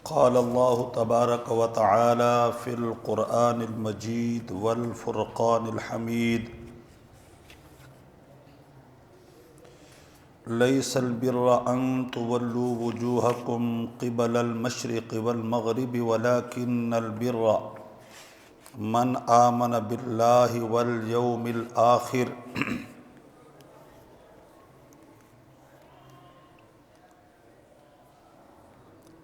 قال الله تبارك وتعالى في القرآن المجيد والفرقان الحميد ليس البر أن تولوا وجوهكم قبل المشرق والمغرب ولكن البر من آمن بالله واليوم الآخر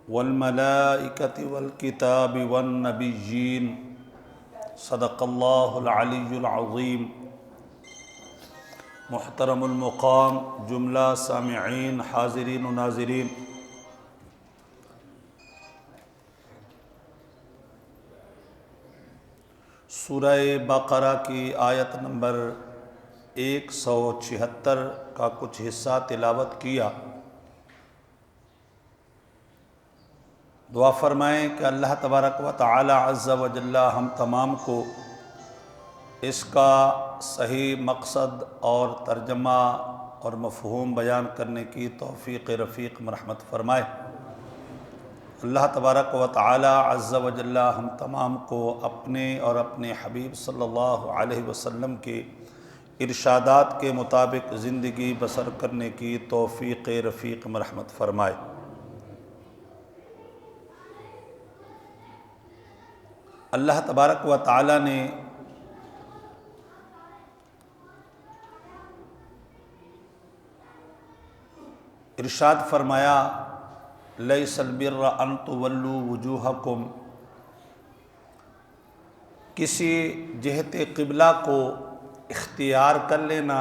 والملائكة والكتاب والنبيين صدق الله العلي العظيم۔ محترم المقام، جملہ سامعین، حاضرین و ناظرین، سورہ بقرہ کی آیت نمبر 176 کا کچھ حصہ تلاوت کیا۔ دعا فرمائیں کہ اللہ تبارک و تعالی عز و جل ہم تمام کو اس کا صحیح مقصد اور ترجمہ اور مفہوم بیان کرنے کی توفیق رفیق مرحمت فرمائے۔ اللہ تبارک و تعالی عز و جل ہم تمام کو اپنے اور اپنے حبیب صلی اللہ علیہ وسلم کے ارشادات کے مطابق زندگی بسر کرنے کی توفیق رفیق مرحمت فرمائے۔ اللہ تبارک و تعالی نے ارشاد فرمایا لیس البر ان تولوا وجوہکم، کسی جہت قبلہ کو اختیار کر لینا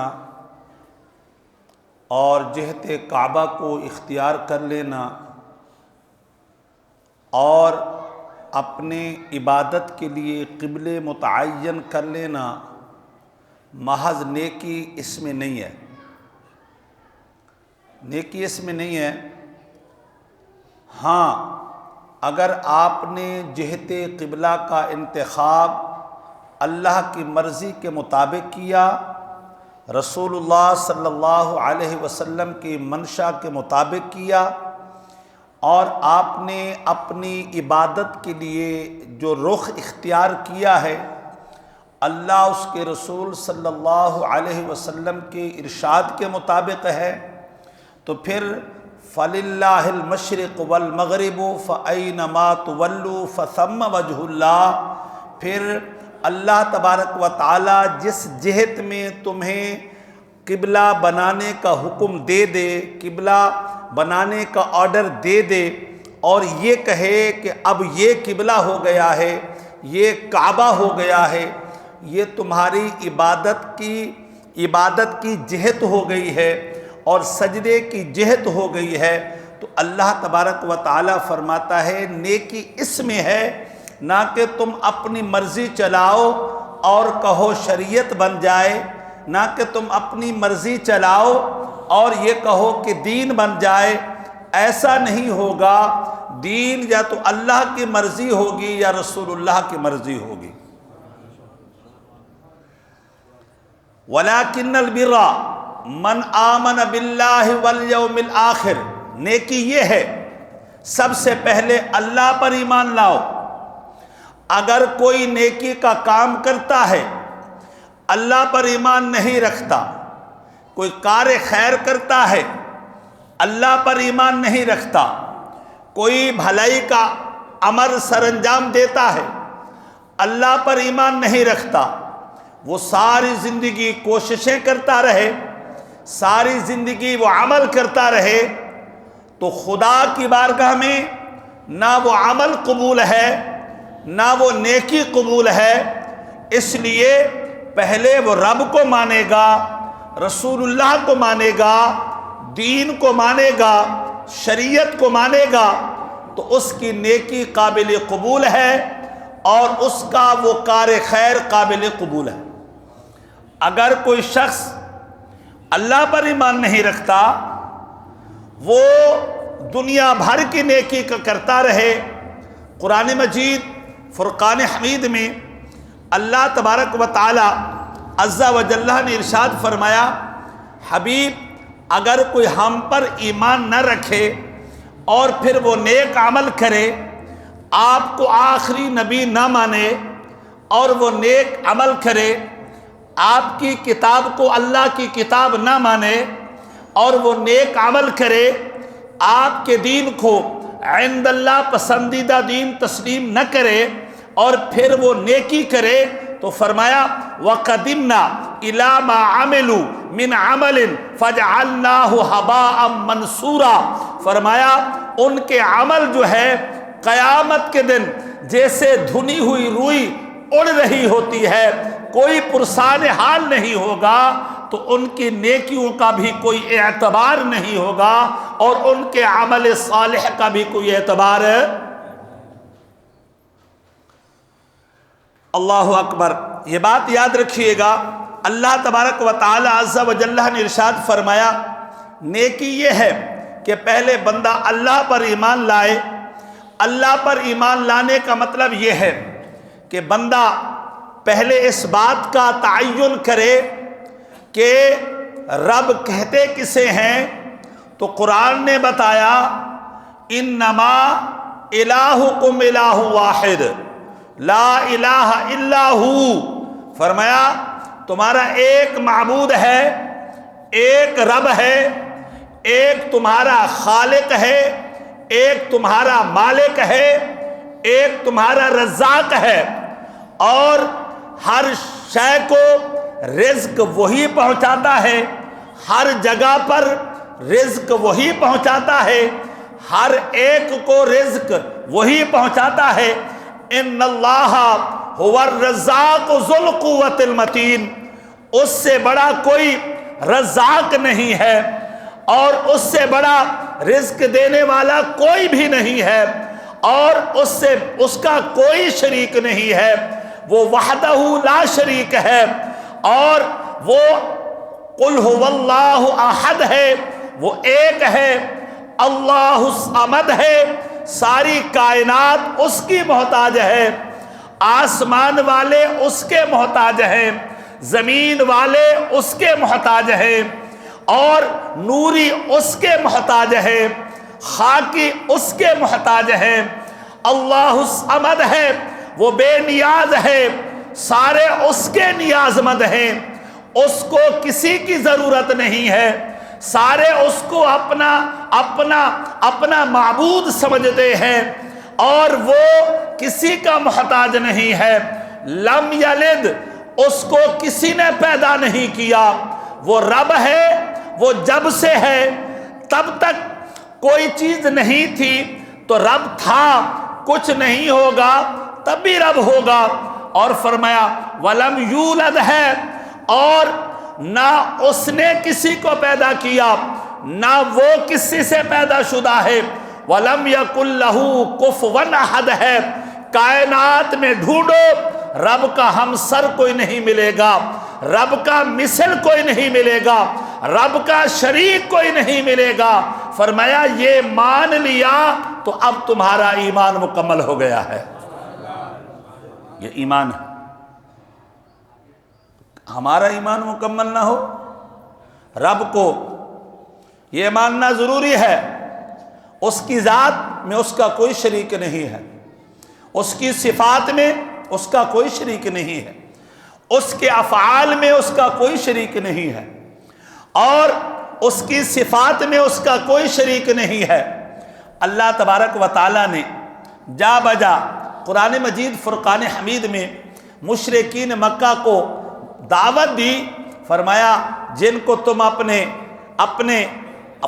اور جہت کعبہ کو اختیار کر لینا اور اپنے عبادت کے لیے قبلے متعین کر لینا محض نیکی اس میں نہیں ہے۔ نیکی اس میں نہیں ہے۔ ہاں، اگر آپ نے جہت قبلہ کا انتخاب اللہ کی مرضی کے مطابق کیا، رسول اللہ صلی اللہ علیہ وسلم کی منشا کے مطابق کیا، اور آپ نے اپنی عبادت کے لیے جو رخ اختیار کیا ہے اللہ اس کے رسول صلی اللہ علیہ وسلم کے ارشاد کے مطابق ہے، تو پھر فَلِلَّهِ الْمَشْرِقُ وَالْمَغْرِبُ فَأَيْنَمَا تُوَلُّوا فَثَمَّ وَجْهُ اللَّهِ، پھر اللہ تبارک و تعالی جس جہت میں تمہیں قبلہ بنانے کا حکم دے دے، قبلہ بنانے کا آرڈر دے دے، اور یہ کہے کہ اب یہ قبلہ ہو گیا ہے، یہ کعبہ ہو گیا ہے، یہ تمہاری عبادت کی جہت ہو گئی ہے اور سجدے کی جہت ہو گئی ہے، تو اللہ تبارک و تعالی فرماتا ہے نیکی اس میں ہے، نہ کہ تم اپنی مرضی چلاؤ اور کہو شریعت بن جائے، نہ کہ تم اپنی مرضی چلاؤ اور یہ کہو کہ دین بن جائے۔ ایسا نہیں ہوگا، دین یا تو اللہ کی مرضی ہوگی یا رسول اللہ کی مرضی ہوگی۔ وَلَكِنَّ الْبِرَّ مَنْ آمَنَ بِاللَّهِ وَالْيَوْمِ الْآخِرِ، نیکی یہ ہے سب سے پہلے اللہ پر ایمان لاؤ۔ اگر کوئی نیکی کا کام کرتا ہے اللہ پر ایمان نہیں رکھتا، کوئی کار خیر کرتا ہے اللہ پر ایمان نہیں رکھتا، کوئی بھلائی کا عمل سر انجام دیتا ہے اللہ پر ایمان نہیں رکھتا، وہ ساری زندگی کوششیں کرتا رہے، ساری زندگی وہ عمل کرتا رہے، تو خدا کی بارگاہ میں نہ وہ عمل قبول ہے نہ وہ نیکی قبول ہے۔ اس لیے پہلے وہ رب کو مانے گا، رسول اللہ کو مانے گا، دین کو مانے گا، شریعت کو مانے گا، تو اس کی نیکی قابل قبول ہے اور اس کا وہ کار خیر قابل قبول ہے۔ اگر کوئی شخص اللہ پر ایمان نہیں رکھتا، وہ دنیا بھر کی نیکی کا کرتا رہے، قرآن مجید فرقان حمید میں اللہ تبارک و تعالی عز و جل نے ارشاد فرمایا، حبیب اگر کوئی ہم پر ایمان نہ رکھے اور پھر وہ نیک عمل کرے آپ کو آخری نبی نہ مانے اور وہ نیک عمل کرے، آپ کی کتاب کو اللہ کی کتاب نہ مانے اور وہ نیک عمل کرے، آپ کے دین کو عند اللہ پسندیدہ دین تسلیم نہ کرے اور پھر وہ نیکی کرے، تو فرمایا وَقَدِمْنَا إِلَى مَا عَمِلُوا مِنْ عَمَلٍ فَجْعَلْنَاهُ هَبَاءً مَنْثُورًا، فرمایا ان کے عمل جو ہے قیامت کے دن جیسے دھنی ہوئی روئی اڑ رہی ہوتی ہے، کوئی پرسان حال نہیں ہوگا، تو ان کی نیکیوں کا بھی کوئی اعتبار نہیں ہوگا اور ان کے عمل صالح کا بھی کوئی اعتبار ہے۔ اللہ اکبر، یہ بات یاد رکھیے گا، اللہ تبارک و تعالی عز و جل نے ارشاد فرمایا نیکی یہ ہے کہ پہلے بندہ اللہ پر ایمان لائے۔ اللہ پر ایمان لانے کا مطلب یہ ہے کہ بندہ پہلے اس بات کا تعین کرے کہ رب کہتے کسے ہیں، تو قرآن نے بتایا انما الہکم الہ واحد لا الہ الا ہو، فرمایا تمہارا ایک معبود ہے، ایک رب ہے، ایک تمہارا خالق ہے، ایک تمہارا مالک ہے، ایک تمہارا رزاق ہے، اور ہر شے کو رزق وہی پہنچاتا ہے، ہر جگہ پر رزق وہی پہنچاتا ہے، ہر ایک کو رزق وہی پہنچاتا ہے۔ ان اللہ هو الرزاق ذو القوۃ المتین، اس سے بڑا کوئی رزاق نہیں ہے اور اس سے بڑا رزق دینے والا کوئی بھی نہیں ہے اور اس کا کوئی شریک نہیں ہے، وہ وحدہ لا شریک ہے، اور وہ قل هو اللہ احد ہے، وہ ایک ہے، اللہ الصمد ہے، ساری کائنات اس کی محتاج ہے، آسمان والے اس کے محتاج ہیں، زمین والے اس کے محتاج ہیں، اور نوری اس کے محتاج ہیں، خاکی اس کے محتاج ہیں۔ اللہ الصمد ہے، وہ بے نیاز ہے، سارے اس کے نیاز مند ہیں، اس کو کسی کی ضرورت نہیں ہے، سارے اس کو اپنا معبود سمجھتے ہیں اور وہ کسی کا محتاج نہیں ہے۔ لم یلد، اس کو کسی نے پیدا نہیں کیا، وہ رب ہے، وہ جب سے ہے، تب تک کوئی چیز نہیں تھی تو رب تھا، کچھ نہیں ہوگا تب بھی رب ہوگا، اور فرمایا ولم یولد ہے، اور نہ اس نے کسی کو پیدا کیا، نہ وہ کسی سے پیدا شدہ ہے، ولم یکن لہ کفوا احد ہے، کائنات میں ڈھونڈو رب کا ہمسر کوئی نہیں ملے گا، رب کا مثل کوئی نہیں ملے گا، رب کا شریک کوئی نہیں ملے گا۔ فرمایا یہ مان لیا تو اب تمہارا ایمان مکمل ہو گیا ہے۔ یہ ایمان ہے، ہمارا ایمان مکمل نہ ہو، رب کو یہ ماننا ضروری ہے، اس کی ذات میں اس کا کوئی شریک نہیں ہے، اس کی صفات میں اس کا کوئی شریک نہیں ہے، اس کے افعال میں اس کا کوئی شریک نہیں ہے، اور اس کی صفات میں اس کا کوئی شریک نہیں ہے۔ اللہ تبارک و تعالیٰ نے جا بجا قرآن مجید فرقان حمید میں مشرکین مکہ کو دعوت دی، فرمایا جن کو تم اپنے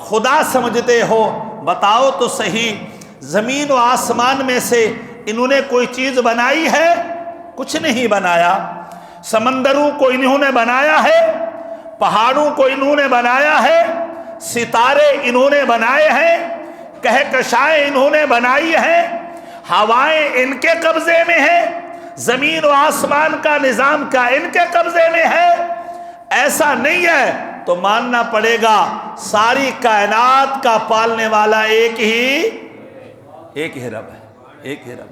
خدا سمجھتے ہو بتاؤ تو صحیح، زمین و آسمان میں سے انہوں نے کوئی چیز بنائی ہے؟ کچھ نہیں بنایا۔ سمندروں کو انہوں نے بنایا ہے، پہاڑوں کو انہوں نے بنایا ہے، ستارے انہوں نے بنائے ہیں، کہکشائیں انہوں نے بنائی ہیں، ہوائیں ان کے قبضے میں ہیں، زمین و آسمان کا نظام کا ان کے قبضے میں ہے؟ ایسا نہیں ہے تو ماننا پڑے گا ساری کائنات کا پالنے والا ایک ہی رب ہے، ایک ہی رب ہے۔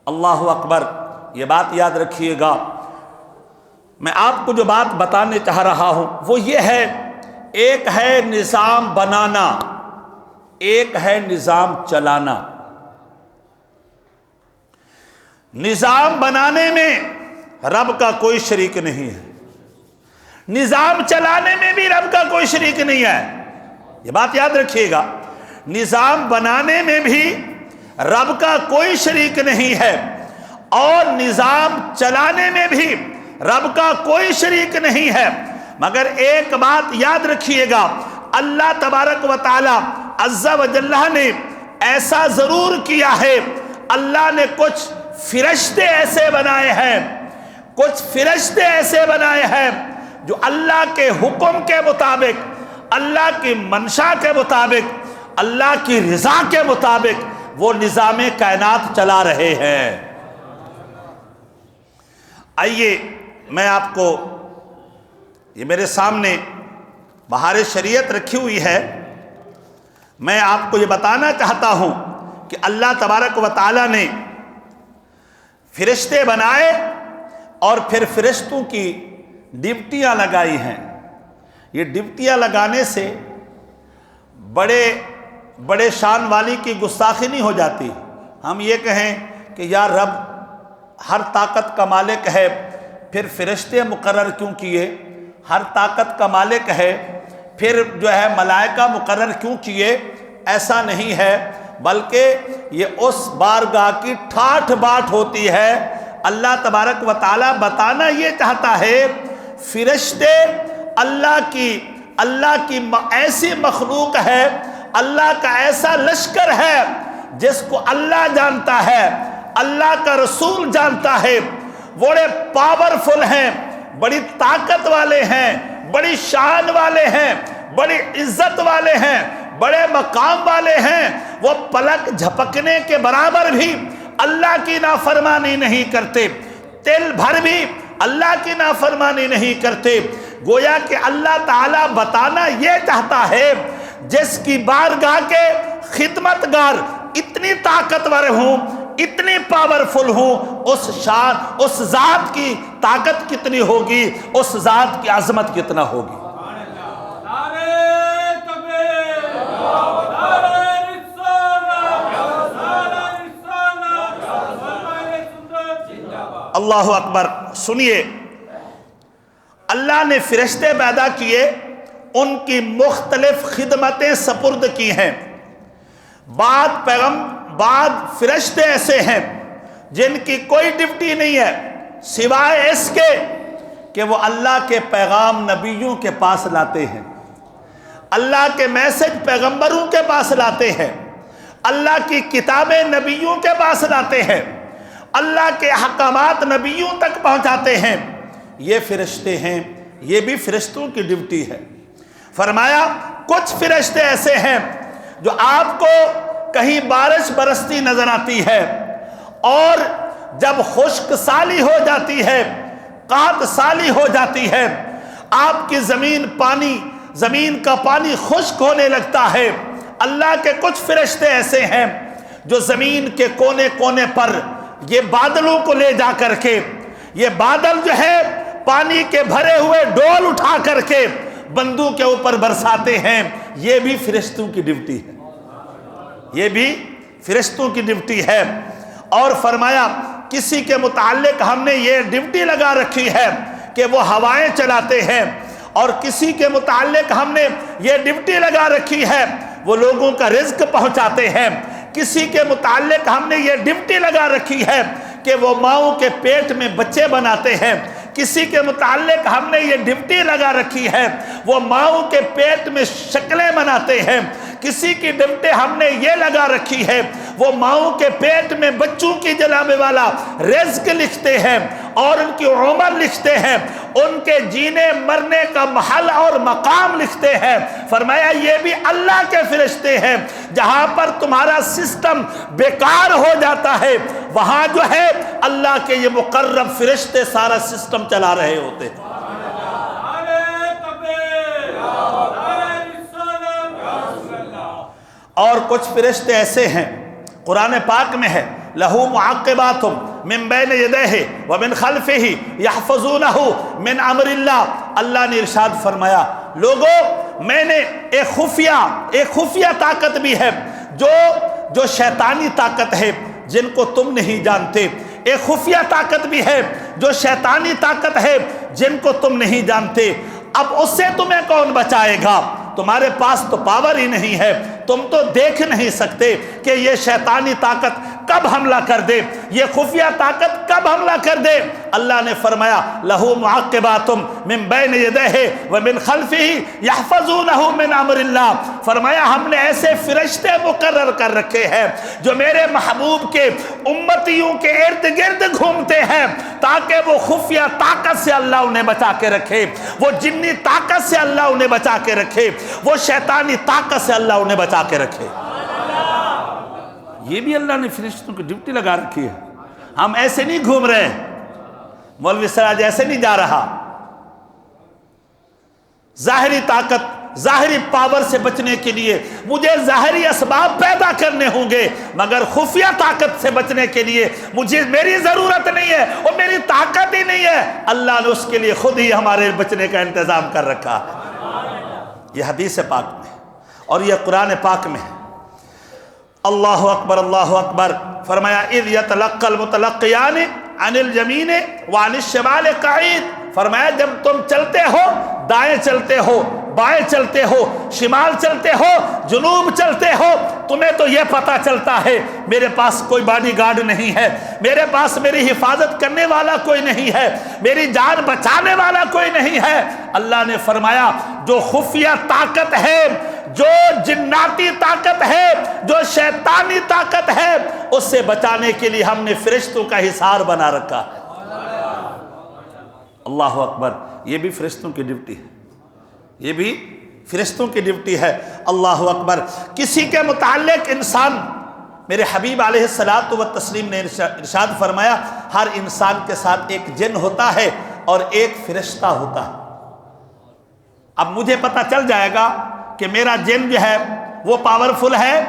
اللہ اکبر، یہ بات یاد رکھیے گا۔ میں آپ کو جو بات بتانے چاہ رہا ہوں وہ یہ ہے، ایک ہے نظام بنانا، ایک ہے نظام چلانا۔ نظام بنانے میں رب کا کوئی شریک نہیں ہے، نظام چلانے میں بھی رب کا کوئی شریک نہیں ہے۔ یہ بات یاد رکھیے گا، نظام بنانے میں بھی رب کا کوئی شریک نہیں ہے، اور نظام چلانے میں بھی رب کا کوئی شریک نہیں ہے۔ مگر ایک بات یاد رکھیے گا، اللہ تبارک و تعالی عز و جل نے ایسا ضرور کیا ہے، اللہ نے کچھ فرشتے ایسے بنائے ہیں، کچھ فرشتے ایسے بنائے ہیں جو اللہ کے حکم کے مطابق، اللہ کی منشا کے مطابق، اللہ کی رضا کے مطابق وہ نظام کائنات چلا رہے ہیں۔ آئیے میں آپ کو، یہ میرے سامنے بہار شریعت رکھی ہوئی ہے، میں آپ کو یہ بتانا چاہتا ہوں کہ اللہ تبارک و تعالی نے فرشتے بنائے اور پھر فرشتوں کی ڈپٹیاں لگائی ہیں۔ یہ ڈپٹیاں لگانے سے بڑے شان والی کی گستاخی نہیں ہو جاتی۔ ہم یہ کہیں کہ یا رب ہر طاقت کا مالک ہے، پھر فرشتے مقرر کیوں کیے؟ ہر طاقت کا مالک ہے، پھر جو ہے ملائکہ مقرر کیوں کیے؟ ایسا نہیں ہے، بلکہ یہ اس بارگاہ کی ٹھاٹھ باٹھ ہوتی ہے۔ اللہ تبارک و تعالی بتانا یہ چاہتا ہے، فرشتے اللہ کی ایسی مخلوق ہے، اللہ کا ایسا لشکر ہے جس کو اللہ جانتا ہے، اللہ کا رسول جانتا ہے، بڑے پاورفل ہیں، بڑی طاقت والے ہیں، بڑی شان والے ہیں، بڑی عزت والے ہیں، بڑے مقام والے ہیں۔ وہ پلک جھپکنے کے برابر بھی اللہ کی نافرمانی نہیں کرتے، تل بھر بھی اللہ کی نافرمانی نہیں کرتے۔ گویا کہ اللہ تعالیٰ بتانا یہ چاہتا ہے، جس کی بارگاہ کے خدمتگار اتنی طاقتور ہوں، اتنی پاورفل ہوں، اس ذات کی طاقت کتنی ہوگی، اس ذات کی عظمت کتنا ہوگی۔ اللہ اکبر۔ سنیے، اللہ نے فرشتے پیدا کیے، ان کی مختلف خدمتیں سپرد کی ہیں۔ بعد فرشتے ایسے ہیں جن کی کوئی ڈیوٹی نہیں ہے سوائے اس کے کہ وہ اللہ کے پیغام نبیوں کے پاس لاتے ہیں، اللہ کے میسج پیغمبروں کے پاس لاتے ہیں، اللہ کی کتابیں نبیوں کے پاس لاتے ہیں، اللہ کے احکامات نبیوں تک پہنچاتے ہیں۔ یہ فرشتے ہیں، یہ بھی فرشتوں کی ڈیوٹی ہے۔ فرمایا کچھ فرشتے ایسے ہیں جو آپ کو کہیں بارش برستی نظر آتی ہے، اور جب خشک سالی ہو جاتی ہے، قحط سالی ہو جاتی ہے، آپ کی زمین کا پانی خشک ہونے لگتا ہے، اللہ کے کچھ فرشتے ایسے ہیں جو زمین کے کونے کونے پر یہ بادلوں کو لے جا کر کے، یہ بادل جو ہے پانی کے بھرے ہوئے ڈول اٹھا کر کے بندوں کے اوپر برساتے ہیں۔ یہ بھی فرشتوں کی ڈیوٹی ہے، یہ بھی فرشتوں کی ڈیوٹی ہے۔ اور فرمایا کسی کے متعلق ہم نے یہ ڈیوٹی لگا رکھی ہے کہ وہ ہوائیں چلاتے ہیں، اور کسی کے متعلق ہم نے یہ ڈیوٹی لگا رکھی ہے وہ لوگوں کا رزق پہنچاتے ہیں۔ کسی کے متعلق ہم نے یہ ڈیوٹی لگا رکھی ہے کہ وہ ماؤں کے پیٹ میں بچے بناتے ہیں۔ کسی کے متعلق ہم نے یہ ڈیوٹی لگا رکھی ہے وہ ماؤں کے پیٹ میں شکلیں بناتے ہیں۔ کسی کی ڈیوٹی ہم نے یہ لگا رکھی ہے وہ ماؤں کے پیٹ میں بچوں کی جناب والا رزق لکھتے ہیں اور ان کی عمر لکھتے ہیں، ان کے جینے مرنے کا محل اور مقام لکھتے ہیں۔ فرمایا یہ بھی اللہ کے فرشتے ہیں۔ جہاں پر تمہارا سسٹم بیکار ہو جاتا ہے، وہاں جو ہے اللہ کے یہ مقرب فرشتے سارا سسٹم چلا رہے ہوتے ہیں۔ اور کچھ فرشتے ایسے ہیں، قرآن پاک میں ہے لہو معقبات من بین یدیہ ومن خلفہ یحفظونہ من امر اللہ۔ اللہ نے ارشاد فرمایا لوگوں، میں نے ایک خفیہ طاقت بھی ہے جو شیطانی طاقت ہے جن کو تم نہیں جانتے۔ ایک خفیہ طاقت بھی ہے جو شیطانی طاقت ہے جن کو تم نہیں جانتے. اب اس سے تمہیں کون بچائے گا؟ تمہارے پاس تو پاور ہی نہیں ہے، تم تو دیکھ نہیں سکتے کہ یہ شیطانی طاقت کب حملہ کر دے، یہ خفیہ طاقت کب حملہ کر دے. اللہ نے فرمایا لہو معقبات من بین یدیہ ومن خلفہ یحفظونہ من امر اللہ. فرمایا ہم نے ایسے فرشتے مقرر کر رکھے ہیں جو میرے محبوب کے امتیوں کے ارد گرد گھومتے ہیں تاکہ وہ خفیہ طاقت سے اللہ انہیں بچا کے رکھے، وہ جنی طاقت سے اللہ انہیں بچا کے رکھے، وہ شیطانی طاقت سے اللہ انہیں بچا کے رکھے. یہ بھی اللہ نے فرشتوں کی ڈیوٹی لگا رکھی ہے. ہم ایسے نہیں گھوم رہے، مولوی سراج ایسے نہیں جا رہا. ظاہری طاقت، ظاہری پاور سے بچنے کے لیے مجھے ظاہری اسباب پیدا کرنے ہوں گے، مگر خفیہ طاقت سے بچنے کے لیے میری ضرورت نہیں ہے، اور میری طاقت ہی نہیں ہے. اللہ نے اس کے لیے خود ہی ہمارے بچنے کا انتظام کر رکھا ہے. یہ حدیث پاک میں اور یہ قرآن پاک میں ہے. اللہ اکبر اللہ اکبر. فرمایا اذ یتلقى المتلقیان عن الیمین وعن الشمال قعید. فرمایا جب تم چلتے ہو، دائیں چلتے ہو، بائیں چلتے ہو، شمال چلتے ہو، جنوب چلتے ہو، تمہیں تو یہ پتہ چلتا ہے میرے پاس کوئی باڈی گارڈ نہیں ہے، میرے پاس میری حفاظت کرنے والا کوئی نہیں ہے، میری جان بچانے والا کوئی نہیں ہے. اللہ نے فرمایا جو خفیہ طاقت ہے، جو جناتی طاقت ہے، جو شیطانی طاقت ہے، اس سے بچانے کے لیے ہم نے فرشتوں کا حصار بنا رکھا ہے. اللہ اکبر. یہ بھی فرشتوں کی ڈیوٹی ہے، یہ بھی فرشتوں کی ڈیوٹی ہے. اللہ اکبر. کسی کے متعلق انسان، میرے حبیب علیہ الصلاۃ والتسلیم نے ارشاد فرمایا ہر انسان کے ساتھ ایک جن ہوتا ہے اور ایک فرشتہ ہوتا ہے. اب مجھے پتہ چل جائے گا کہ میرا جن جو ہے وہ پاورفل ہے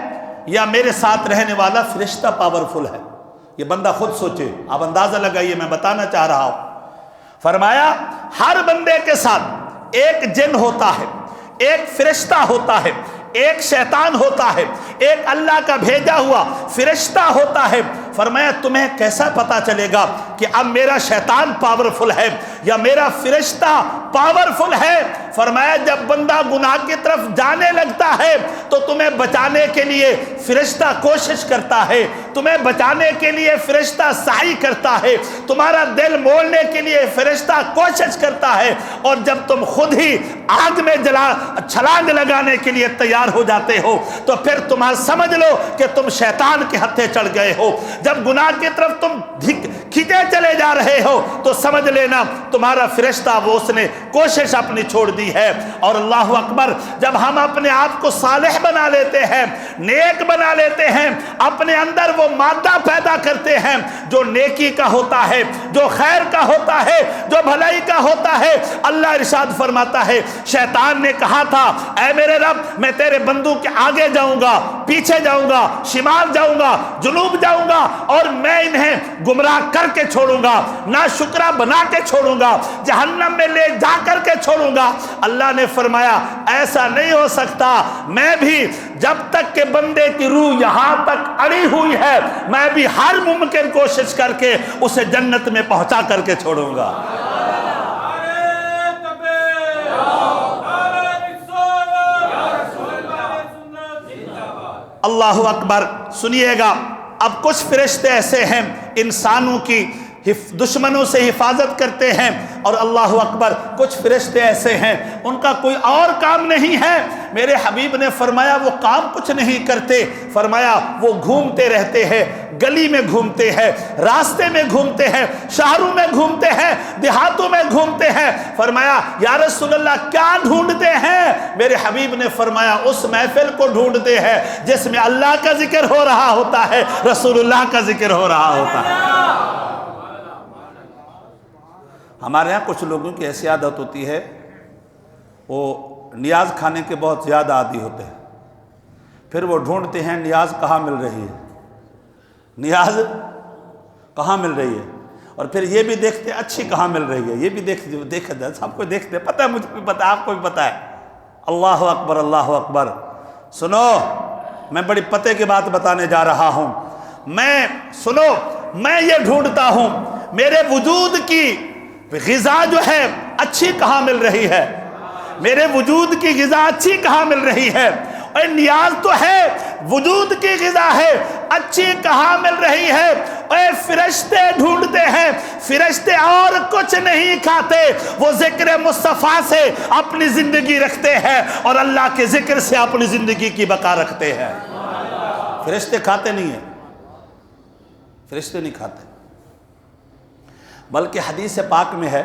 یا میرے ساتھ رہنے والا فرشتہ پاورفل ہے. یہ بندہ خود سوچے، آپ اندازہ لگائیے، میں بتانا چاہ رہا ہوں. فرمایا ہر بندے کے ساتھ ایک جن ہوتا ہے، ایک فرشتہ ہوتا ہے، ایک شیطان ہوتا ہے، ایک اللہ کا بھیجا ہوا فرشتہ ہوتا ہے. فرمایا تمہیں کیسا پتا چلے گا کہ اب میرا شیطان پاورفل ہے یا میرا فرشتہ پاورفل ہے؟ فرمایا جب بندہ گناہ کی طرف جانے لگتا ہے تو تمہیں بچانے کے لیے فرشتہ کوشش کرتا ہے، تمہیں بچانے کے لیے فرشتہ سعی کرتا ہے، تمہارا دل مولنے کے لیے فرشتہ کوشش کرتا ہے، اور جب تم خود ہی آگ میں چھلانگ لگانے کے لیے تیار ہو جاتے ہو تو پھر تمہیں سمجھ لو کہ تم شیطان کے ہتھے چڑھ گئے ہو. جب گناہ کی طرف تم کھینچے چلے جا رہے ہو تو سمجھ لینا تمہارا فرشتہ وہ اس نے کوشش اپنی چھوڑ دی ہے. اور اللہ اکبر. جب ہم اپنے آپ کو صالح بنا لیتے ہیں، نیک بنا لیتے ہیں، اپنے اندر وہ مادہ پیدا کرتے ہیں جو نیکی کا ہوتا ہے، جو خیر کا ہوتا ہے، جو بھلائی کا ہوتا ہے. اللہ ارشاد فرماتا ہے شیطان نے کہا تھا اے میرے رب میں تیرے بندوں کے آگے جاؤں گا، پیچھے جاؤں گا، شمال جاؤں گا، جنوب جاؤں گا، اور میں انہیں گمراہ کر کے چھوڑوں گا، ناشکرا بنا کے چھوڑوں گا، جہنم میں لے جا کر کے چھوڑوں گا. اللہ نے فرمایا ایسا نہیں ہو سکتا، میں بھی جب تک کہ بندے کی روح یہاں تک اڑی ہوئی ہے میں بھی ہر ممکن کوشش کر کے اسے جنت میں پہنچا کر کے چھوڑوں گا. اللہ اکبر. سنیے گا اب کچھ فرشتے ایسے ہیں انسانوں کی دشمنوں سے حفاظت کرتے ہیں، اور اللہ اکبر کچھ فرشتے ایسے ہیں ان کا کوئی اور کام نہیں ہے. میرے حبیب نے فرمایا وہ کام کچھ نہیں کرتے. فرمایا وہ گھومتے رہتے ہیں، گلی میں گھومتے ہیں، راستے میں گھومتے ہیں، شہروں میں گھومتے ہیں، دیہاتوں میں گھومتے ہیں. فرمایا یا رسول اللہ کیا ڈھونڈتے ہیں؟ میرے حبیب نے فرمایا اس محفل کو ڈھونڈتے ہیں جس میں اللہ کا ذکر ہو رہا ہوتا ہے، رسول اللہ کا ذکر ہو رہا ہوتا ہے. ہمارے ہاں کچھ لوگوں کی ایسی عادت ہوتی ہے وہ نیاز کھانے کے بہت زیادہ عادی ہوتے ہیں، پھر وہ ڈھونڈتے ہیں نیاز کہاں مل رہی ہے، نیاز کہاں مل رہی ہے، اور پھر یہ بھی دیکھتے اچھی کہاں مل رہی ہے، یہ بھی دیکھتے سب کو دیکھتے، پتہ ہے مجھے بھی پتہ ہے آپ کو بھی پتہ ہے. اللہ اکبر اللہ اکبر. سنو میں بڑی پتے کی بات بتانے جا رہا ہوں. میں سنو میں یہ ڈھونڈتا ہوں میرے وجود کی غذا جو ہے اچھی کہاں مل رہی ہے، میرے وجود کی غذا اچھی کہاں مل رہی ہے، اور نیاز تو ہے، وجود کی غذا ہے، اچھی کہاں مل رہی ہے۔ اے فرشتے ڈھونڈتے ہیں، فرشتے اور کچھ نہیں کھاتے، وہ ذکر مصطفیٰ سے اپنی زندگی رکھتے ہیں اور اللہ کے ذکر سے اپنی زندگی کی بقا رکھتے ہیں۔ فرشتے کھاتے نہیں ہیں، فرشتے نہیں کھاتے، بلکہ حدیث پاک میں ہے،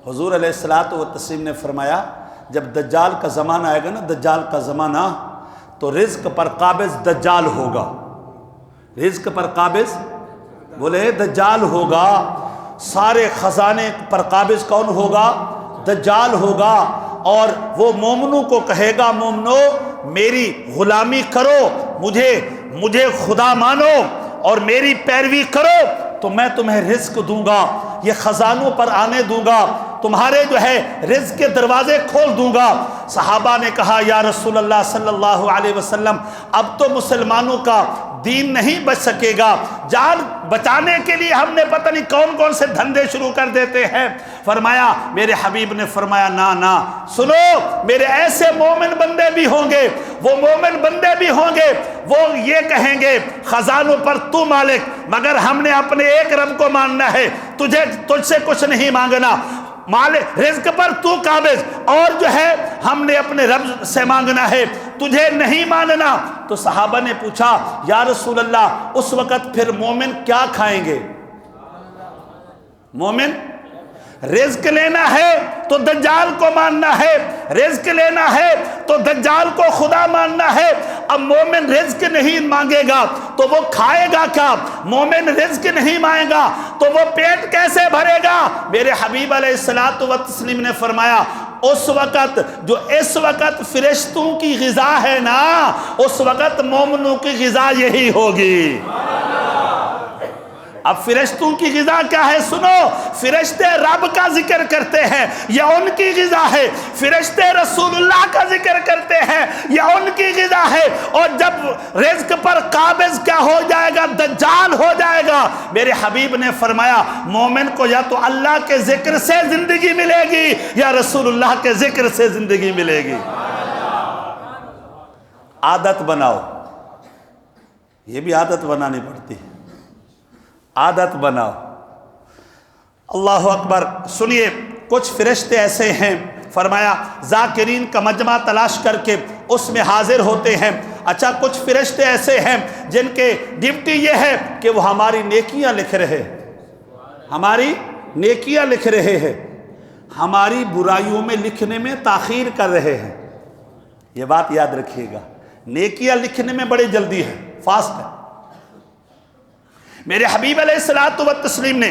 حضور علیہ الصلوۃ والتسلیم نے فرمایا جب دجال کا زمانہ آئے گا نا، دجال کا زمانہ، تو رزق پر قابض دجال ہوگا، رزق پر قابض بولے دجال ہوگا، سارے خزانے پر قابض کون ہوگا؟ دجال ہوگا، اور وہ مومنوں کو کہے گا مومنو میری غلامی کرو، مجھے خدا مانو اور میری پیروی کرو تو میں تمہیں رزق دوں گا، یہ خزانوں پر آنے دوں گا، تمہارے جو ہے رزق کے دروازے کھول دوں گا۔ صحابہ نے کہا یا رسول اللہ صلی اللہ علیہ وسلم اب تو مسلمانوں کا دین نہیں بچ سکے گا، جان بچانے کے لیے ہم نے پتہ نہیں کون کون سے دھندے شروع کر دیتے ہیں۔ فرمایا میرے حبیب نے فرمایا نا سنو، میرے ایسے مومن بندے بھی ہوں گے، وہ مومن بندے بھی ہوں گے، وہ یہ کہیں گے خزانوں پر تو مالک، مگر ہم نے اپنے ایک رب کو ماننا ہے، تجھ سے کچھ نہیں مانگنا، مالک رزق پر تو قابض، اور جو ہے ہم نے اپنے رب سے مانگنا ہے، تجھے نہیں ماننا۔ تو صحابہ نے پوچھا یا رسول اللہ اس وقت پھر مومن کیا کھائیں گے؟ مومن رزق لینا ہے تو دجال کو ماننا ہے، رزق لینا ہے تو دجال کو خدا ماننا ہے۔ اب مومن رزق نہیں مانگے گا تو وہ کھائے گا کیا؟ مومن رزق نہیں مانگے گا تو وہ پیٹ کیسے بھرے گا؟ میرے حبیب علیہ الصلوۃ والتسلیم نے فرمایا اس وقت جو اس وقت فرشتوں کی غذا ہے نا، اس وقت مومنوں کی غذا یہی ہوگی۔ اب فرشتوں کی غذا کیا ہے؟ سنو، فرشتے رب کا ذکر کرتے ہیں، یہ ان کی غذا ہے، فرشتے رسول اللہ کا ذکر کرتے ہیں، یہ ان کی غذا ہے، اور جب رزق پر قابض کیا ہو جائے گا؟ دجال ہو جائے گا۔ میرے حبیب نے فرمایا مومن کو یا تو اللہ کے ذکر سے زندگی ملے گی یا رسول اللہ کے ذکر سے زندگی ملے گی۔ عادت بناؤ، یہ بھی عادت بنانی پڑتی ہے، عادت بناؤ۔ اللہ اکبر۔ سنیے کچھ فرشتے ایسے ہیں، فرمایا ذاکرین کا مجمع تلاش کر کے اس میں حاضر ہوتے ہیں۔ اچھا کچھ فرشتے ایسے ہیں جن کے ڈیوٹی یہ ہے کہ وہ ہماری نیکیاں لکھ رہے ہیں، ہماری نیکیاں لکھ رہے ہیں، ہماری برائیوں میں لکھنے میں تاخیر کر رہے ہیں۔ یہ بات یاد رکھیے گا، نیکیاں لکھنے میں بڑی جلدی ہے، فاسٹ ہے۔ میرے حبیب علیہ الصلوۃ والتسلیم نے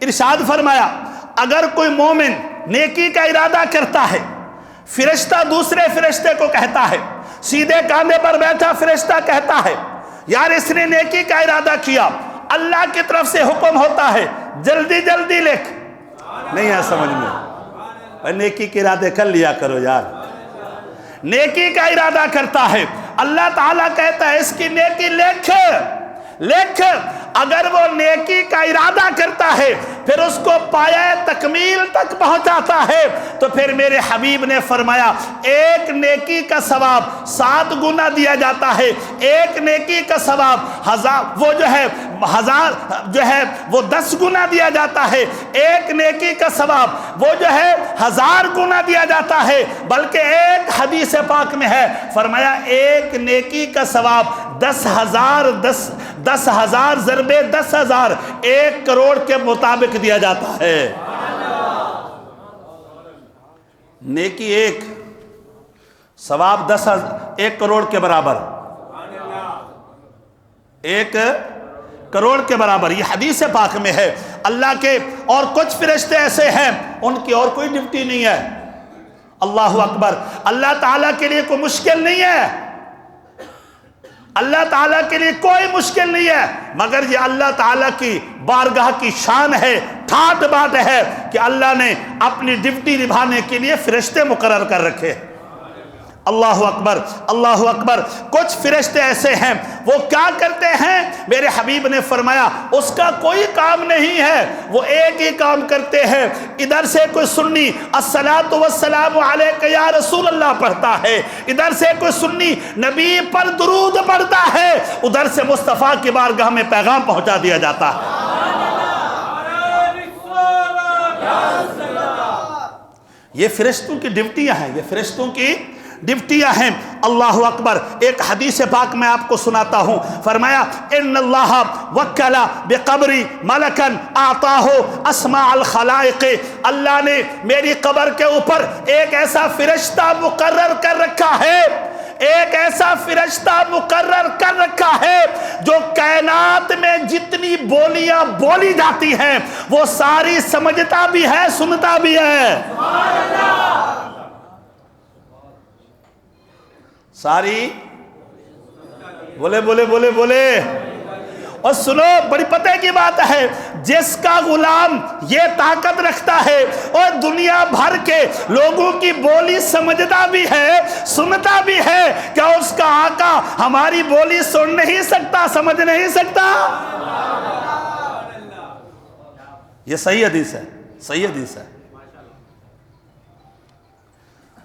ارشاد فرمایا اگر کوئی مومن نیکی کا ارادہ کرتا ہے، فرشتہ دوسرے فرشتے کو کہتا ہے، سیدھے کاندھے پر بیٹھا فرشتہ کہتا ہے یار اس نے نیکی کا ارادہ کیا، اللہ کی طرف سے حکم ہوتا ہے جلدی جلدی لکھ، نہیں ہے سمجھ میں، نیکی کے ارادے کر لیا کرو یار، نیکی کا ارادہ کرتا ہے، اللہ تعالیٰ کہتا ہے اس کی نیکی لکھ لکھ۔ اگر وہ نیکی کا ارادہ کرتا ہے پھر اس کو پایہ تکمیل تک پہنچاتا ہے تو پھر میرے حبیب نے فرمایا ایک نیکی کا ثواب 7 گنا دیا جاتا ہے، ایک نیکی کا ثواب وہ 10 گنا دیا جاتا ہے، ایک نیکی کا ثواب وہ 1000 گنا دیا جاتا ہے، بلکہ ایک حدیث پاک میں ہے فرمایا ایک نیکی کا ثواب 10,000 ضرب 10,000 1 کروڑ کے مطابق دیا جاتا ہے۔ نیکی ایک، ثواب 1 کروڑ کے برابر، 1 کروڑ کے برابر، یہ حدیث پاک میں ہے۔ اللہ کے اور کچھ فرشتے ایسے ہیں ان کی اور کوئی ڈیوٹی نہیں ہے، اللہ اکبر، اللہ تعالیٰ کے لیے کوئی مشکل نہیں ہے، اللہ تعالیٰ کے لیے کوئی مشکل نہیں ہے، مگر یہ اللہ تعالیٰ کی بارگاہ کی شان ہے، ٹھاٹ بات ہے کہ اللہ نے اپنی ڈیوٹی نبھانے کے لیے فرشتے مقرر کر رکھے۔ اللہ اکبر اللہ اکبر۔ کچھ فرشتے ایسے ہیں وہ کیا کرتے ہیں؟ میرے حبیب نے فرمایا اس کا کوئی کام نہیں ہے، وہ ایک ہی کام کرتے ہیں، ادھر سے کوئی سنی الصلاۃ والسلام علیک یا رسول اللہ پڑھتا ہے، ادھر سے کوئی سنی نبی پر درود پڑھتا ہے، ادھر سے مصطفیٰ کی بارگاہ میں پیغام پہنچا دیا جاتا ہے۔ یہ فرشتوں کی ڈیوٹیاں ہیں، یہ فرشتوں کی ڈیوٹیاں ہیں۔ اللہ اکبر۔ ایک حدیث پاک میں آپ کو سناتا ہوں، فرمایا ان اللہ وکل بقبری ملکن اعطاہ اسماء الخلائق، اللہ نے میری قبر کے اوپر ایک ایسا فرشتہ مقرر کر رکھا ہے، ایک ایسا فرشتہ مقرر کر رکھا ہے جو کائنات میں جتنی بولیاں بولی جاتی ہیں وہ ساری سمجھتا بھی ہے، سنتا بھی ہے۔ ساری بولے بولے بولے بولے۔ اور سنو، بڑی پتہ کی بات ہے، جس کا غلام یہ طاقت رکھتا ہے اور دنیا بھر کے لوگوں کی بولی سمجھتا بھی ہے، سنتا بھی ہے، کیا اس کا آقا ہماری بولی سن نہیں سکتا، سمجھ نہیں سکتا؟ یہ صحیح حدیث ہے، صحیح حدیث ہے۔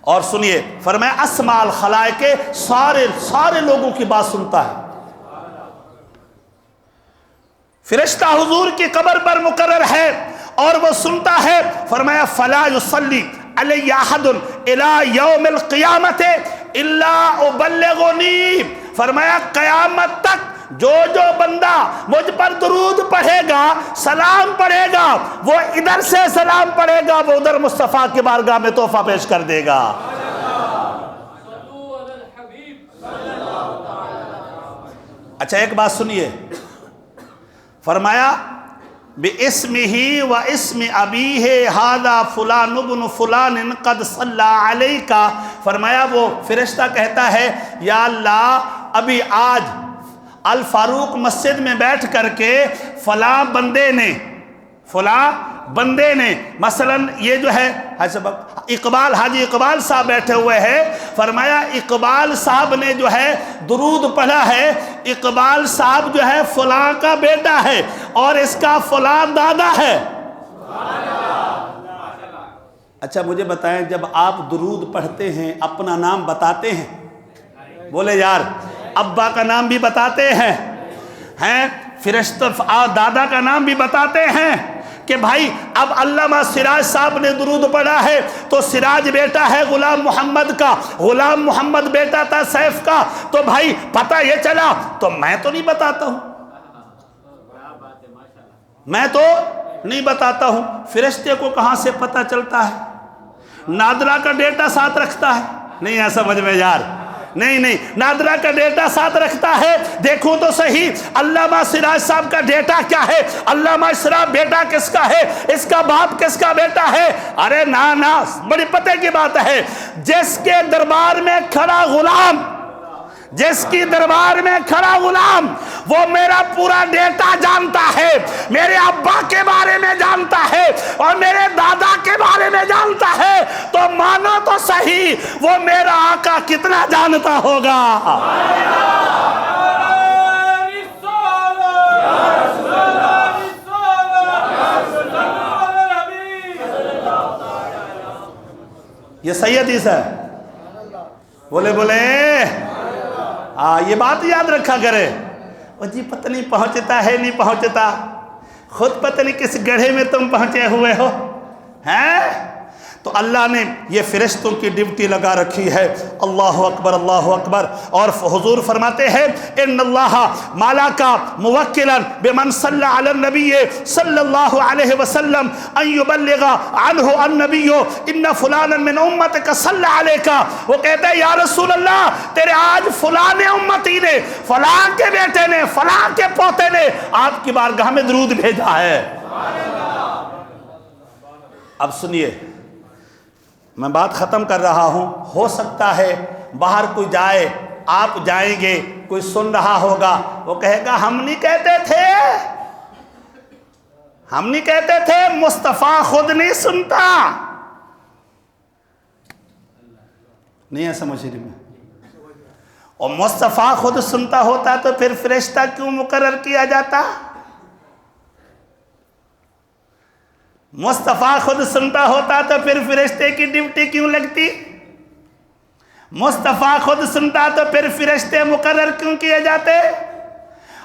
اور سنیے، فرمایا اسماء الخلائق، سارے لوگوں کی بات سنتا ہے۔ فرشتہ حضور کی قبر پر مقرر ہے اور وہ سنتا ہے۔ فرمایا فلا یصلی علی احد الی یوم القیامت الا ابلغنی، فرمایا قیامت تک جو بندہ مجھ پر درود پڑھے گا، سلام پڑھے گا، وہ ادھر سے سلام پڑھے گا، وہ ادھر مصطفیٰ کی بارگاہ میں تحفہ پیش کر دے گا۔ اچھا ایک بات سنیے، فرمایا بِاسْمِهِ وَاسْمِ أَبِيهِ هَذَا فُلَانُ بْنُ فُلَانٍ قَدْ صَلَّى عَلَيْكَ، فرمایا وہ فرشتہ کہتا ہے یا اللہ ابھی آج الفاروق مسجد میں بیٹھ کر کے فلاں بندے نے مثلا یہ جو ہے اقبال، حاجی اقبال صاحب بیٹھے ہوئے ہیں، فرمایا اقبال صاحب نے جو ہے درود پڑھا ہے، اقبال صاحب جو ہے فلاں کا بیٹا ہے اور اس کا فلاں دادا ہے۔ اچھا مجھے بتائیں، جب آپ درود پڑھتے ہیں اپنا نام بتاتے ہیں؟ بولے یار، ابا کا نام بھی بتاتے ہیں، فرشتہ دادا کا نام بھی بتاتے ہیں کہ بھائی اب علامہ سراج صاحب نے درود پڑھا ہے تو سراج بیٹا ہے غلام محمد کا، غلام محمد بیٹا تھا سیف کا، تو بھائی پتہ یہ چلا، تو میں تو نہیں بتاتا ہوں، میں تو نہیں بتاتا ہوں، فرشتے کو کہاں سے پتہ چلتا ہے؟ نادرہ کا ڈیٹا ساتھ رکھتا ہے، نہیں ہے سمجھ میں یار، نہیں نادرہ کا ڈیٹا ساتھ رکھتا ہے، دیکھوں تو صحیح علامہ سراج صاحب کا ڈیٹا کیا ہے، علامہ سراج بیٹا کس کا ہے، اس کا باپ کس کا بیٹا ہے؟ ارے نا، بڑی پتہ کی بات ہے، جس کے دربار میں کھڑا غلام، جس کی دربار میں کھڑا غلام وہ میرا پورا ڈیٹا جانتا ہے، میرے ابا کے بارے میں جانتا ہے اور میرے دادا کے بارے میں جانتا ہے، تو مانو تو صحیح وہ میرا آقا کتنا جانتا ہوگا۔ یہ صحیح حدیث ہے، بولے یہ بات یاد رکھا کرے۔ اور جی پتہ نہیں پہنچتا ہے نہیں پہنچتا، خود پتہ نہیں کس گڑھے میں تم پہنچے ہوئے ہو ہیں؟ تو اللہ نے یہ فرشتوں کی ڈیوٹی لگا رکھی ہے۔ اللہ اکبر اللہ اکبر۔ اور حضور فرماتے ہیں ان اللہ مالاکا موکلا بمن صلی علی النبی صلی اللہ علیہ وسلم ان یبلغ عنہ النبی ان فلانا من امتک صلی علیکا، وہ کہتے ہیں یا رسول اللہ تیرے آج فلاں امتی نے، فلاں کے بیٹے نے، فلاں کے پوتے نے آپ کی بارگاہ میں درود بھیجا ہے۔ اب سنیے، میں بات ختم کر رہا ہوں، ہو سکتا ہے باہر کوئی جائے، آپ جائیں گے، کوئی سن رہا ہوگا، وہ کہے گا ہم نہیں کہتے تھے، مصطفیٰ خود نہیں سنتا، نہیں ہے سمجھ رہی میں؟ اور مصطفیٰ خود سنتا ہوتا تو پھر فرشتہ کیوں مقرر کیا جاتا؟ مصطفیٰ خود سنتا ہوتا تو پھر فرشتے کی ڈیوٹی کیوں لگتی؟ مصطفیٰ خود سنتا تو پھر فرشتے مقرر کیوں کیے جاتے؟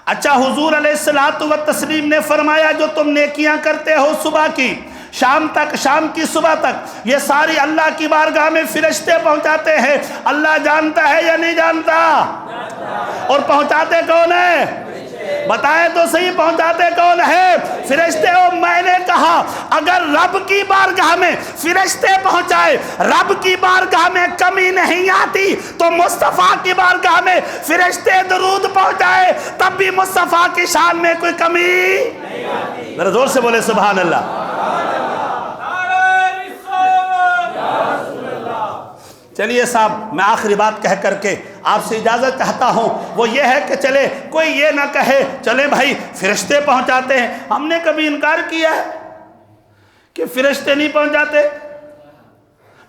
اچھا، حضور علیہ الصلوۃ والتسلیم نے فرمایا جو تم نیکیاں کرتے ہو صبح کی شام تک، شام کی صبح تک، یہ ساری اللہ کی بارگاہ میں فرشتے پہنچاتے ہیں۔ اللہ جانتا ہے یا نہیں جانتا؟ اور پہنچاتے کون ہیں؟ بتائیں تو صحیح، پہنچاتے کون ہے؟ فرشتے ہو۔ میں نے کہا اگر رب کی بارگاہ میں فرشتے پہنچائے، رب کی بارگاہ میں کمی نہیں آتی، تو مصطفیٰ کی بارگاہ میں فرشتے درود پہنچائے تب بھی مصطفیٰ کی شان میں کوئی کمی نہیں آتی۔ ذرا زور سے بولے سبحان اللہ۔ چلیے صاحب، میں آخری بات کہہ کر کے آپ سے اجازت چاہتا ہوں، وہ یہ ہے کہ چلے کوئی یہ نہ کہے چلے بھائی فرشتے پہنچاتے ہیں۔ ہم نے کبھی انکار کیا ہے کہ فرشتے نہیں پہنچاتے؟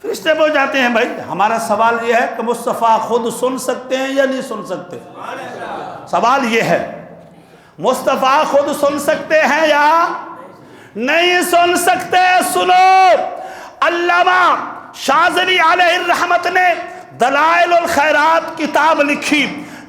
فرشتے پہنچاتے ہیں بھائی۔ ہمارا سوال یہ ہے کہ مصطفیٰ خود سن سکتے ہیں یا نہیں سن سکتے؟ سوال یہ ہے مصطفیٰ خود سن سکتے ہیں یا نہیں سن سکتے؟ سنو، علامہ شاذلی علیہ الرحمت نے دلائل الخیرات کتاب لکھی،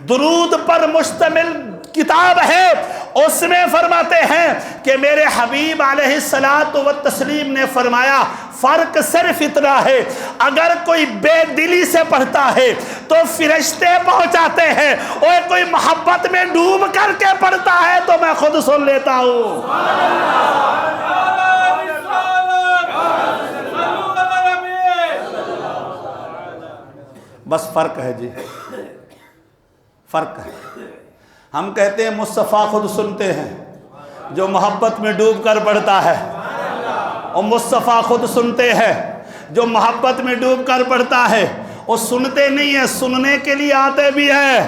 درود پر مشتمل کتاب ہے۔ اس میں فرماتے ہیں کہ میرے حبیب علیہ الصلوۃ والتسلیم نے فرمایا فرق صرف اتنا ہے، اگر کوئی بے دلی سے پڑھتا ہے تو فرشتے پہنچاتے ہیں، اور کوئی محبت میں ڈوب کر کے پڑھتا ہے تو میں خود سن لیتا ہوں۔ بس فرق ہے جی، فرق ہے۔ ہم کہتے ہیں مصطفیٰ خود سنتے ہیں جو محبت میں ڈوب کر پڑھتا ہے، اور مصطفیٰ خود سنتے ہیں جو محبت میں ڈوب کر پڑھتا ہے۔ اور سنتے نہیں ہیں، سننے کے لیے آتے بھی ہیں،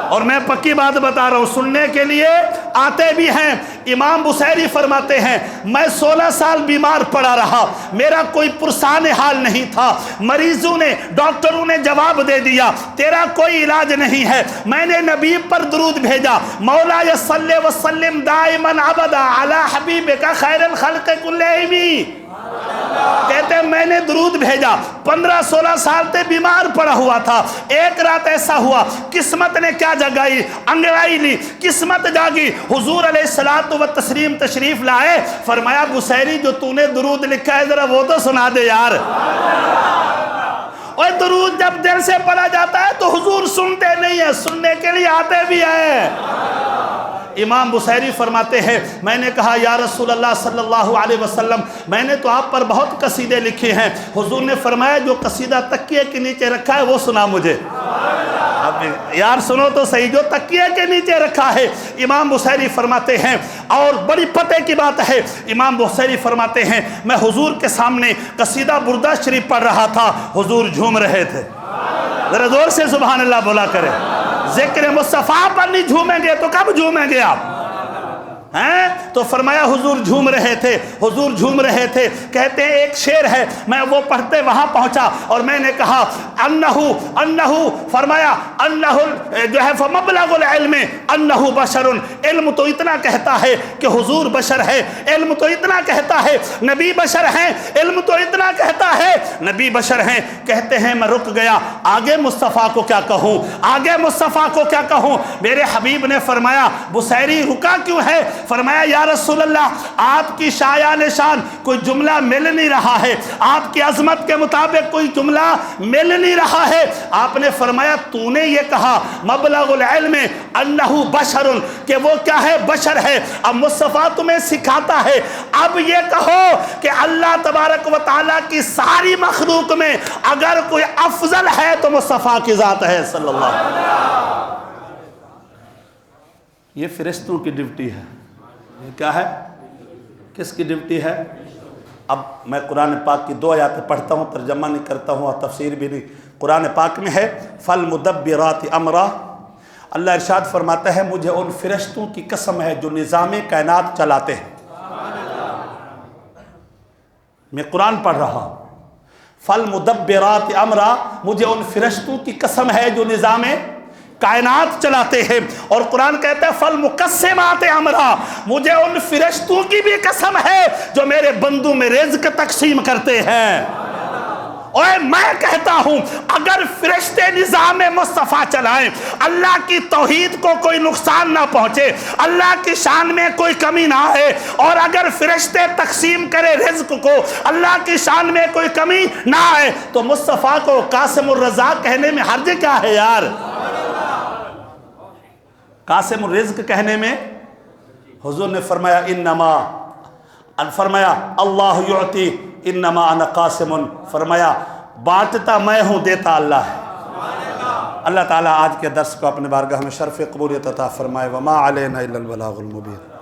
اور میں پکی بات بتا رہا ہوں، سننے کے لیے آتے بھی ہیں۔ امام بصیری فرماتے ہیں میں 16 سال بیمار پڑا رہا، میرا کوئی پرسان حال نہیں تھا، مریضوں نے، ڈاکٹروں نے جواب دے دیا تیرا کوئی علاج نہیں ہے۔ میں نے نبی پر درود بھیجا، مولا صلی وسلم دائما ابدا علی حبیبک خیر الخلق کلہم۔ کہتے ہیں میں نے درود بھیجا، 15-16 سال تے بیمار پڑا ہوا تھا۔ ایک رات ایسا ہوا، قسمت نے کیا جگائی، انگڑائی لی، قسمت جاگی، حضور علیہ الصلوۃ والتسلیم تشریف لائے۔ فرمایا بصیری جو تو نے درود لکھا ہے ذرا وہ تو سنا دے یار۔ اور درود جب دل سے پڑھا جاتا ہے تو حضور سنتے نہیں ہیں، سننے کے لیے آتے بھی ہیں۔ امام بصیری فرماتے ہیں میں نے کہا یا رسول اللہ صلی اللہ علیہ وسلم میں نے تو آپ پر بہت قصیدے لکھے ہیں۔ حضور نے فرمایا جو قصیدہ تکیے کے نیچے رکھا ہے وہ سنا مجھے۔ یار سنو تو صحیح، جو تکیے کے نیچے رکھا ہے۔ امام بصیری فرماتے ہیں، اور بڑی پتے کی بات ہے، امام بصیری فرماتے ہیں میں حضور کے سامنے قصیدہ بردہ شریف پڑھ رہا تھا، حضور جھوم رہے تھے۔ ذرا زور سے سبحان اللہ بولا کرے۔ ذکر مصطفیٰ پر نہیں جھومیں گے تو کب جھومیں گے آپ؟ تو فرمایا حضور جھوم رہے تھے، حضور جھوم رہے تھے۔ کہتے ہیں ایک شعر ہے، میں وہ پڑھتے وہاں پہنچا اور میں نے کہا انہو فرمایا انہو جو ہے فمبلغ العلم انہو بشر، علم تو اتنا کہتا ہے کہ حضور بشر ہے، علم تو اتنا کہتا ہے نبی بشر ہیں، علم تو اتنا کہتا ہے نبی بشر ہیں۔ کہتے ہیں میں رک گیا، آگے مصطفیٰ کو کیا کہوں، آگے مصطفیٰ کو کیا کہوں۔ میرے حبیب نے فرمایا بصیری رکا کیوں ہے؟ فرمایا یا رسول اللہ آپ کی شایان شان کوئی جملہ مل نہیں رہا ہے، آپ کی عظمت کے مطابق کوئی جملہ مل نہیں رہا ہے۔ آپ نے فرمایا تو نے یہ کہا مبلغ العلم انہو بشر، کہ وہ کیا ہے، بشر ہے۔ اب مصطفیٰ تمہیں سکھاتا ہے، اب یہ کہو کہ اللہ تبارک و تعالیٰ کی ساری مخلوق میں اگر کوئی افضل ہے تو مصطفیٰ کی ذات ہے صلی اللہ علیہ وسلم۔ یہ فرشتوں کی ڈیوٹی ہے۔ یہ کیا ہے؟ کس کی ڈیوٹی ہے؟ اب میں قرآن پاک کی 2 آیاتیں پڑھتا ہوں، ترجمہ نہیں کرتا ہوں اور تفسیر بھی نہیں۔ قرآن پاک میں ہے فَالْمُدَبِّرَاتِ أَمْرًا، اللہ ارشاد فرماتا ہے مجھے ان فرشتوں کی قسم ہے جو نظام کائنات چلاتے ہیں۔ میں قرآن پڑھ رہا ہوں۔ فالمدبرات امرا، مجھے ان فرشتوں کی قسم ہے جو نظام کائنات چلاتے ہیں. اور قرآن کہتا ہے فالمقسمات امرا، مجھے ان فرشتوں کی بھی قسم ہے جو میرے بندوں میں رزق تقسیم کرتے ہیں. اور میں کہتا ہوں اگر فرشتے نظام مصطفیٰ چلائیں، اللہ کی توحید کو کوئی نقصان نہ پہنچے، اللہ کی شان میں کوئی کمی نہ آئے، اور اگر فرشتے تقسیم کرے رزق کو، اللہ کی شان میں کوئی کمی نہ آئے، تو مصطفیٰ کو قاسم الرزاق کہنے میں حرج کیا ہے یار؟ قاسم الرزق کہنے میں حضور نے فرمایا فرمایا اللہ یعطی انما انا قاسم، فرمایا بانٹتا میں ہوں، دیتا اللہ ہے. اللہ تعالیٰ آج کے درس کو اپنے بارگاہ میں شرف قبولیت عطا فرمائے. وما علینا الا البلاغ المبین.